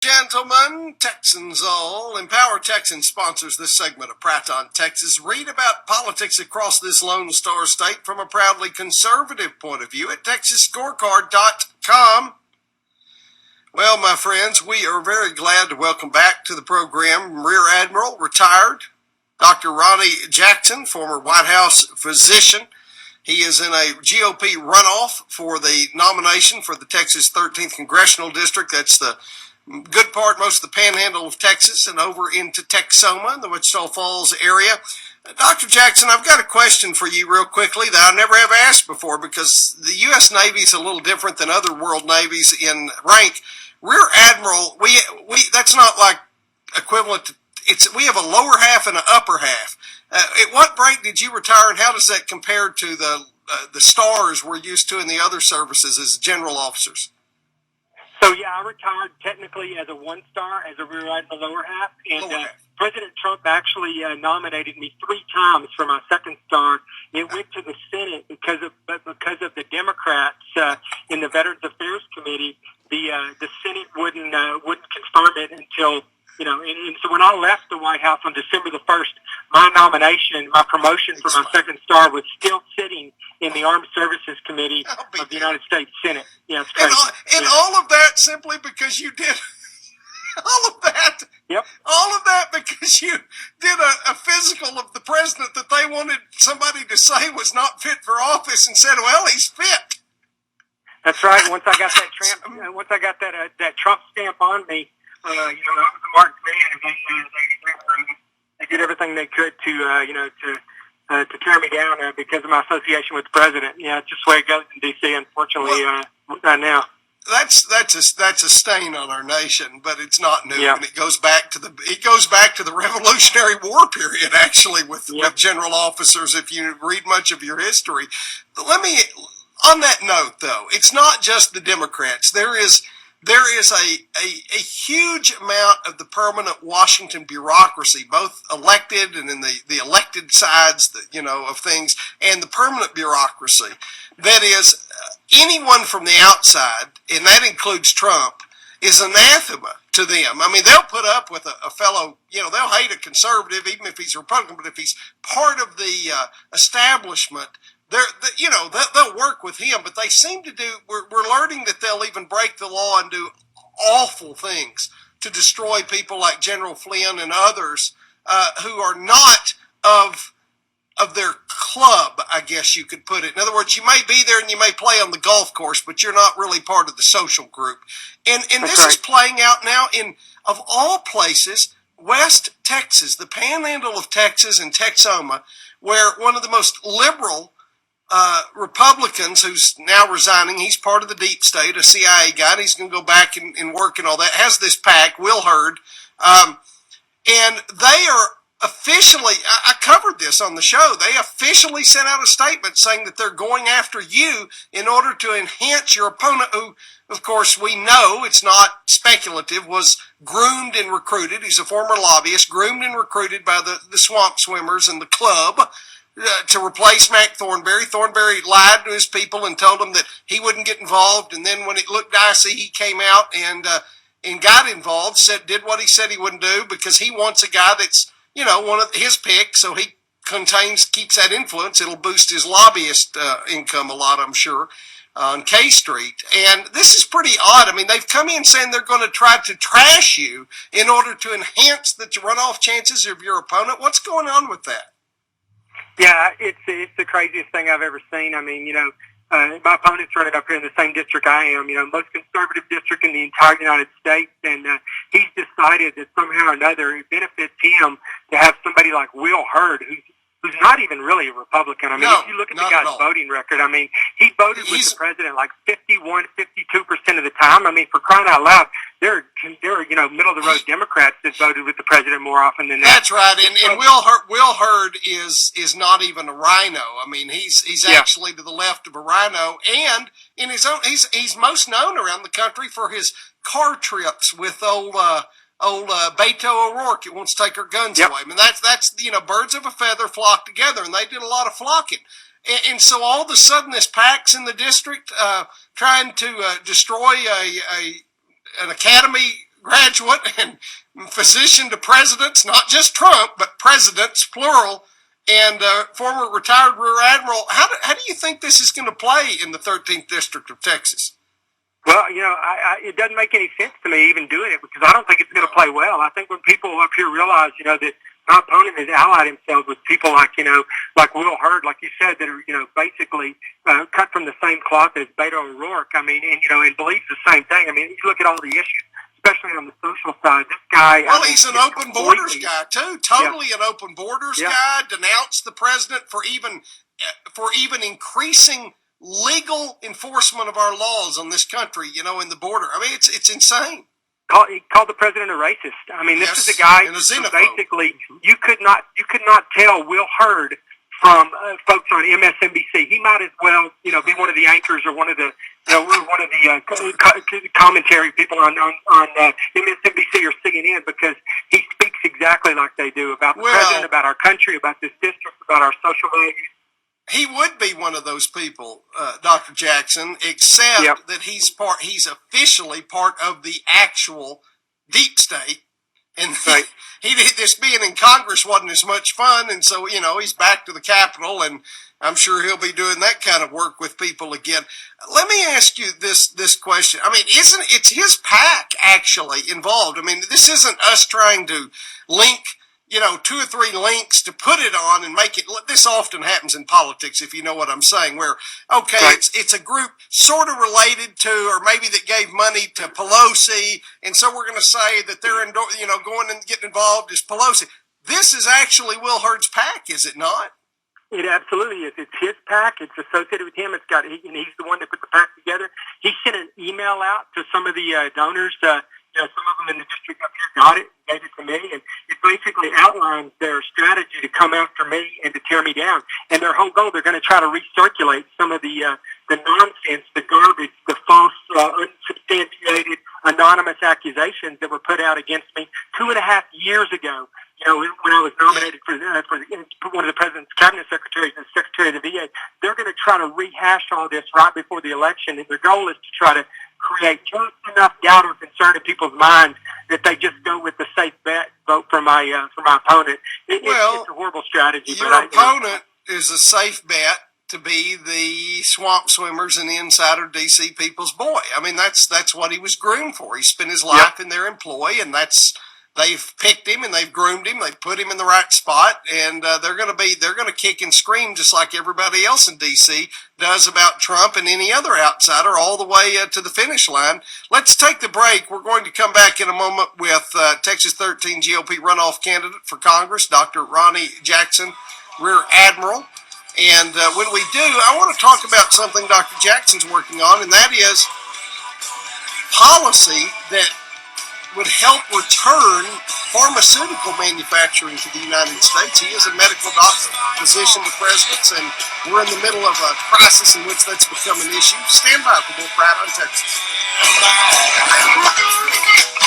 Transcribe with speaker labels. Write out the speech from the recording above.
Speaker 1: Gentlemen, Texans all, Empower Texans sponsors this segment of Pratt on Texas. Read about politics across this Lone Star State from a proudly conservative point of view at TexasScorecard.com. Well, my friends, we are very glad to welcome back to the program Rear Admiral, retired, Dr. Ronny Jackson, former White House physician. He is in a GOP runoff for the nomination for the Texas 13th Congressional District. That's the good part, most of the panhandle of Texas and over into Texoma, the Wichita Falls area. Dr. Jackson, I've got a question for you real quickly that I never have asked before because the U.S. Navy is a little different than other world navies in rank. Rear Admiral, we that's not like equivalent to, we have a lower half and an upper half. At what break did you retire, and how does that compare to the stars we're used to in the other services as general officers?
Speaker 2: So, yeah, I retired technically as a one-star, as a Rear Admiral lower half, and President Trump actually nominated me 3 times for my second star. It went to the Senate because of the Democrats in the Veterans Affairs Committee. The Senate wouldn't confirm it until, and so when I left the White House on December the 1st, my promotion for my second star was still sitting in the Armed Services Committee of the United States Senate. Yeah, it's crazy.
Speaker 1: And all of that simply because you did all of that.
Speaker 2: Yep.
Speaker 1: All of that because you did a physical of the president that they wanted somebody to say was not fit for office, and said, "Well, he's fit."
Speaker 2: That's right. Once I got that Trump stamp on me, I was a marked man, and they did everything they could to tear me down because of my association with the president. Yeah, it's just the way it goes in D.C. Unfortunately, right now.
Speaker 1: That's a stain on our nation, but it's not new,
Speaker 2: Yeah.
Speaker 1: And it goes back to the Revolutionary War period, actually, with general officers. If you read much of your history, but on that note, though, it's not just the Democrats. There is a huge amount of the permanent Washington bureaucracy, both elected and in the elected sides, of things, and the permanent bureaucracy. That is, anyone from the outside, and that includes Trump, is anathema to them. I mean, they'll put up with a fellow, they'll hate a conservative, even if he's a Republican, but if he's part of the establishment, they'll work with him, but they seem to do, we're learning that they'll even break the law and do awful things to destroy people like General Flynn and others who are not of their club, I guess you could put it. In other words, you may be there and you may play on the golf course, but you're not really part of the social group. And this is playing out now in, of all places, West Texas, the panhandle of Texas and Texoma, where one of the most liberal Republicans, who's now resigning, he's part of the deep state, a CIA guy, and he's going to go back and work and all that, has this PAC, Will Hurd, and they are officially, I covered this on the show, they officially sent out a statement saying that they're going after you in order to enhance your opponent, who, of course, we know, it's not speculative, was groomed and recruited. He's a former lobbyist, groomed and recruited by the swamp swimmers and the club to replace Mac Thornberry. Thornberry lied to his people and told them that he wouldn't get involved, and then when it looked dicey, he came out and got involved, did what he said he wouldn't do, because he wants a guy that's, one of his picks, so he keeps that influence. It'll boost his lobbyist income a lot, I'm sure, on K Street. And this is pretty odd. I mean, they've come in saying they're going to try to trash you in order to enhance the runoff chances of your opponent. What's going on with that?
Speaker 2: Yeah, it's the craziest thing I've ever seen. I mean, my opponent's running up here in the same district I am, most conservative district in the entire United States, and he's decided that somehow or another it benefits him to have somebody like Will Hurd, who's not even really a Republican. I mean, if you look at the guy's voting record, I mean, he voted with the president like 51-52% of the time. I mean, for crying out loud, there are middle-of-the-road Democrats that voted with the president more often than that.
Speaker 1: That's right, and Will Hurd is not even a rhino. I mean, he's actually to the left of a rhino, and in his own, he's most known around the country for his car trips with old Beto O'Rourke. It wants to take her guns away. I mean, that's birds of a feather flock together, and they did a lot of flocking. And so all of a sudden, this PAC's in the district trying to destroy an academy graduate and physician to presidents, not just Trump, but presidents, plural, and former retired Rear Admiral. How do you think this is going to play in the 13th District of Texas?
Speaker 2: Well, it doesn't make any sense to me even doing it because I don't think it's going to play well. I think when people up here realize, that my opponent has allied himself with people like, like Will Hurd, like you said, that are, basically cut from the same cloth as Beto O'Rourke. I mean, and believes the same thing. I mean, you look at all the issues, especially on the social side. This guy.
Speaker 1: Well, he's an open borders guy too. Totally an open borders guy. Denounced the president for even increasing legal enforcement of our laws on this country. In the border. I mean, it's insane.
Speaker 2: He called the president a racist. I mean, this is a guy who basically you could not tell Will Hurd from folks on MSNBC. He might as well, be one of the anchors or one of the commentary people on MSNBC or CNN because he speaks exactly like they do about the president, about our country, about this district, about our social values.
Speaker 1: He would be one of those people, Dr. Jackson, except that he's officially part of the actual deep state. And this being in Congress wasn't as much fun. And so, he's back to the Capitol, and I'm sure he'll be doing that kind of work with people again. Let me ask you this question. I mean, it's his PAC actually involved? I mean, this isn't us trying to link 2 or 3 links to put it on and make it. This often happens in politics, if you know what I'm saying, where, it's a group sort of related to, or maybe that gave money to Pelosi, and so we're going to say that they're, going and getting involved is Pelosi. This is actually Will Hurd's PAC, is it not?
Speaker 2: It absolutely is. It's his PAC. It's associated with him. And he's the one that put the PAC together. He sent an email out to some of the donors. Some of them in the district up here got it and gave it to me, and it basically outlines their strategy to come after me and to tear me down. And their whole goal, they're going to try to recirculate some of the nonsense, the garbage, the false, unsubstantiated, anonymous accusations that were put out against me 2.5 years ago. When I was nominated for one of the president's cabinet secretaries and secretary of the VA, they're going to try to rehash all this right before the election. And their goal is to try to create just enough doubt or concern in people's minds that they just go with the safe bet, vote for my opponent. It's a horrible strategy.
Speaker 1: Your opponent is a safe bet to be the swamp swimmers and the insider DC people's boy. I mean, that's what he was groomed for. He spent his life in their employ, and they've picked him and they've groomed him. They've put him in the right spot, and they're going to kick and scream just like everybody else in DC does about Trump and any other outsider all the way to the finish line. Let's take the break. We're going to come back in a moment with Texas 13 GOP runoff candidate for Congress, Dr. Ronny Jackson, Rear Admiral. And when we do, I want to talk about something Dr. Jackson's working on, and that is policy that would help return pharmaceutical manufacturing to the United States. He is a medical doctor, physician to presidents, and we're in the middle of a crisis in which that's become an issue. Stand by for more Pratt on Texas.